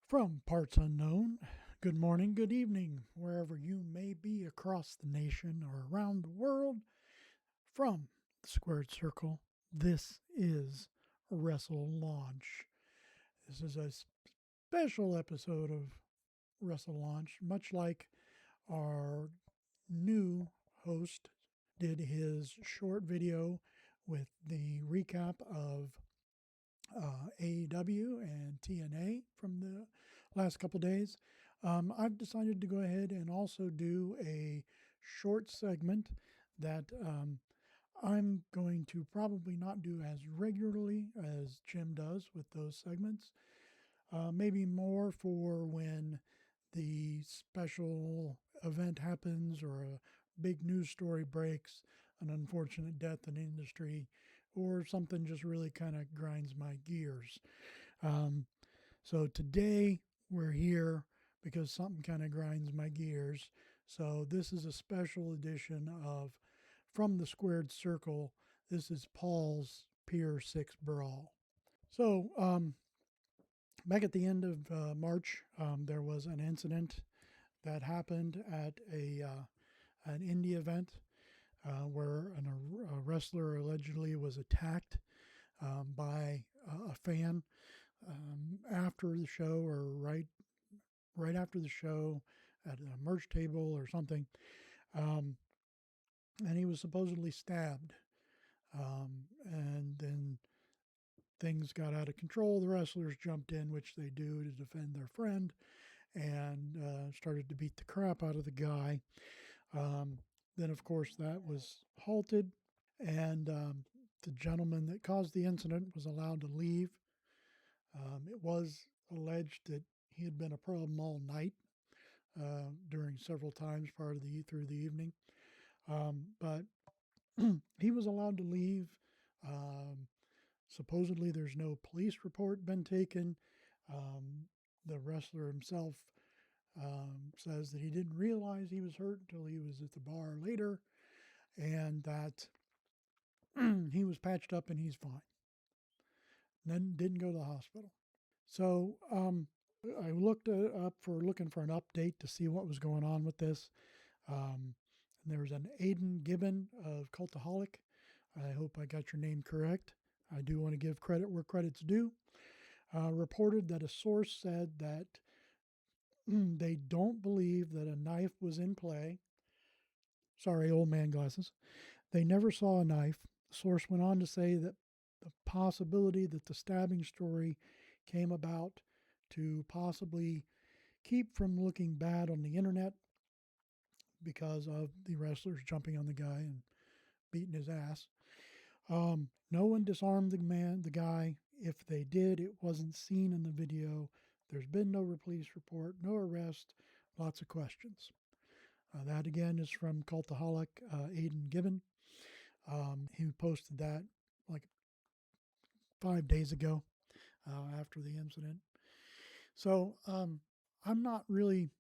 From parts unknown, good morning, good evening, wherever you may be across the nation or around the world. From the squared circle, this is Wrestle Launch. This is a special episode of Wrestle Launch, much like our new host did his short video with the recap of AEW and TNA from the last couple days. I've decided to go ahead and also do a short segment that I'm going to probably not do as regularly as Jim does with those segments. Maybe more for when the special event happens or a big news story breaks, an unfortunate death in the industry, or something just really kind of grinds my gears. Um, so today we're here because something kind of grinds my gears. So this is a special edition of From the Squared Circle. This is Paul's Pier 6 Brawl. So back at the end of March, there was an incident that happened at an indie event where a wrestler allegedly was attacked by a fan after the show or right after the show at a merch table or something, um, and he was supposedly stabbed. And then things got out of control. The wrestlers jumped in, which they do to defend their friend, and started to beat the crap out of the guy. Then, of course, that was halted, and the gentleman that caused the incident was allowed to leave. It was alleged that he had been a problem all night during several times through the evening, but he was allowed to leave. Um, Supposedly, there's no police report been taken. The wrestler himself says that he didn't realize he was hurt until he was at the bar later, and that he was patched up and he's fine. Then didn't go to the hospital. So I looked looking for an update to see what was going on with this. And there was an Aiden Gibbon of Cultaholic. I hope I got your name correct. I do want to give credit where credit's due. Reported that a source said that they don't believe that a knife was in play. Sorry, old man glasses. They never saw a knife. The source went on to say that the possibility that the stabbing story came about to possibly keep from looking bad on the internet because of the wrestlers jumping on the guy and beating his ass. No one disarmed the guy. If they did, it wasn't seen in the video. There's been no police report, no arrest, lots of questions. That again is from Cultaholic Aiden Gibbon. He posted that like 5 days ago after the incident. So I'm not really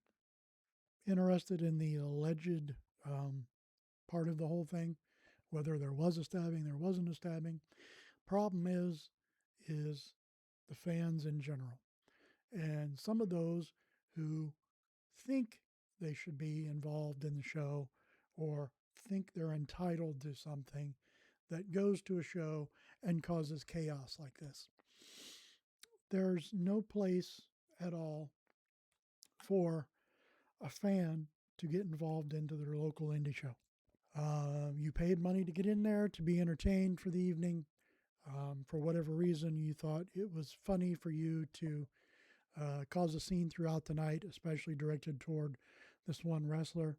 interested in the alleged part of the whole thing, whether there was a stabbing, there wasn't a stabbing. Problem is the fans in general. And some of those who think they should be involved in the show or think they're entitled to something that goes to a show and causes chaos like this. There's no place at all for a fan to get involved into their local indie show. You paid money to get in there to be entertained for the evening. For whatever reason, you thought it was funny for you to cause a scene throughout the night, especially directed toward this one wrestler,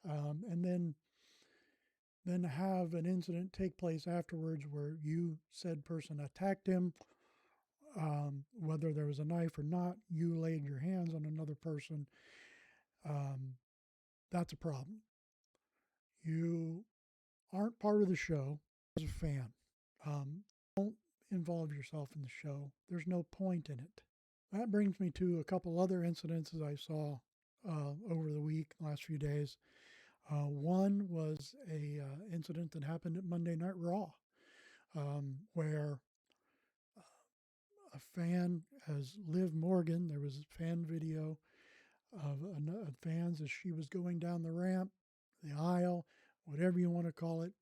and then have an incident take place afterwards where you said person attacked him. Whether there was a knife or not, you laid your hands on another person. That's a problem. You aren't part of the show as a fan. Don't involve yourself in the show. There's no point in it. That brings me to a couple other incidences I saw over the last few days. One was a incident that happened at Monday Night Raw, where a fan as Liv Morgan. There was a fan video of fans as she was going down the ramp, the aisle, whatever you want to call it.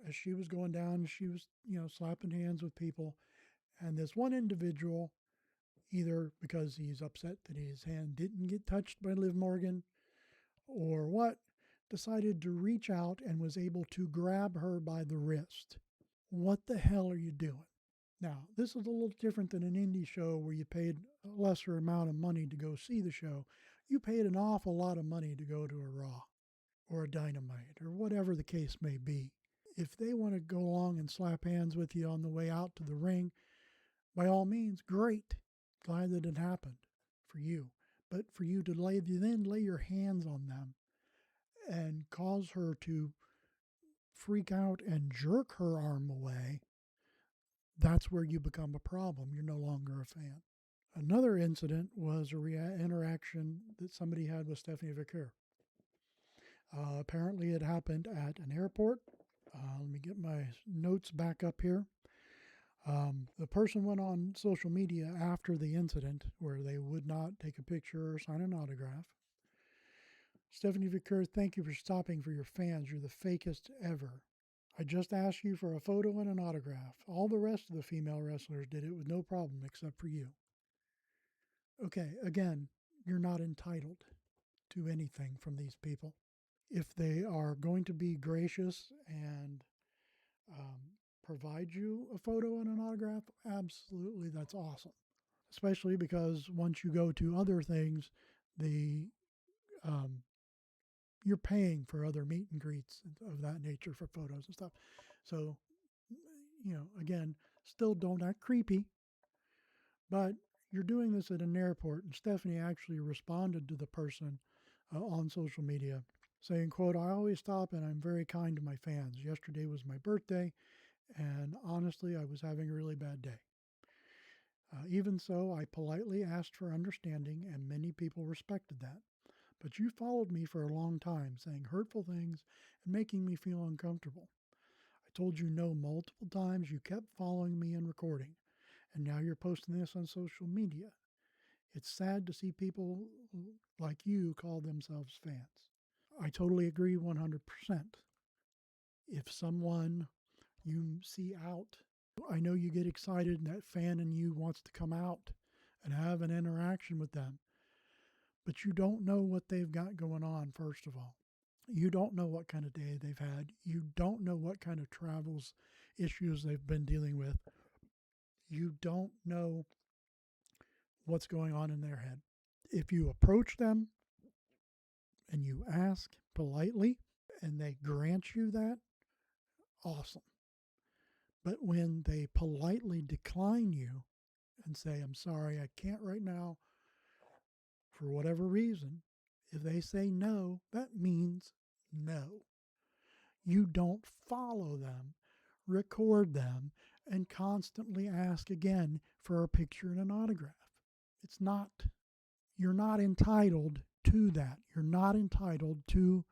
As she was going down, she was, slapping hands with people. And this one individual, either because he's upset that his hand didn't get touched by Liv Morgan or what, decided to reach out and was able to grab her by the wrist. What the hell are you doing? Now, this is a little different than an indie show where you paid a lesser amount of money to go see the show. You paid an awful lot of money to go to a Raw or a Dynamite or whatever the case may be. If they want to go along and slap hands with you on the way out to the ring, by all means, great. Glad that it happened for you. But for you to then lay your hands on them and cause her to freak out and jerk her arm away, that's where you become a problem. You're no longer a fan. Another incident was a interaction that somebody had with Stephanie Vickers. Apparently it happened at an airport. Let me get my notes back up here. The person went on social media after the incident where they would not take a picture or sign an autograph. Stephanie Vickers, thank you for stopping for your fans. You're the fakest ever. I just asked you for a photo and an autograph. All the rest of the female wrestlers did it with no problem except for you. Okay, again, you're not entitled to anything from these people. If they are going to be gracious and provide you a photo and an autograph, absolutely, that's awesome. Especially because once you go to other things, you're paying for other meet and greets of that nature for photos and stuff. So, again, still don't act creepy, but you're doing this at an airport. And Stephanie actually responded to the person on social media saying, quote, I always stop and I'm very kind to my fans. Yesterday was my birthday, and honestly, I was having a really bad day. Even so, I politely asked for understanding, and many people respected that. But you followed me for a long time, saying hurtful things and making me feel uncomfortable. I told you no multiple times. You kept following me and recording, and now you're posting this on social media. It's sad to see people like you call themselves fans. I totally agree 100%. If someone you see out, I know you get excited and that fan in you wants to come out and have an interaction with them. But you don't know what they've got going on, first of all. You don't know what kind of day they've had. You don't know what kind of travels issues they've been dealing with. You don't know what's going on in their head. If you approach them and you ask politely and they grant you that, awesome. But when they politely decline you and say, I'm sorry, I can't right now, for whatever reason, if they say no, that means no. You don't follow them, record them, and constantly ask again for a picture and an autograph. You're not entitled to that. You're not entitled to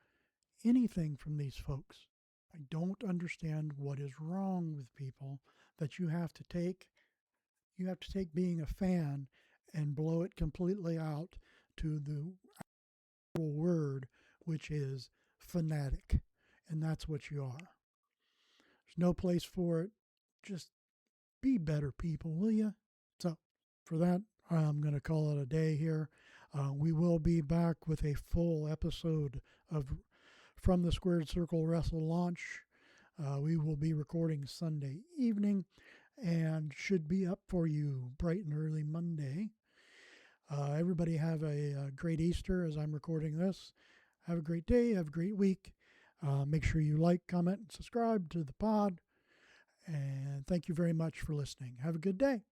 anything from these folks. I don't understand what is wrong with people that you have to take being a fan and blow it completely out to the actual word, which is fanatic. And that's what you are. There's no place for it. Just be better people, will you? So for that, I'm going to call it a day here. We will be back with a full episode of From the Squared Circle Wrestle Launch. We will be recording Sunday evening and should be up for you bright and early Monday. Everybody have a great Easter as I'm recording this. Have a great day. Have a great week. Make sure you like, comment, and subscribe to the pod. And thank you very much for listening. Have a good day.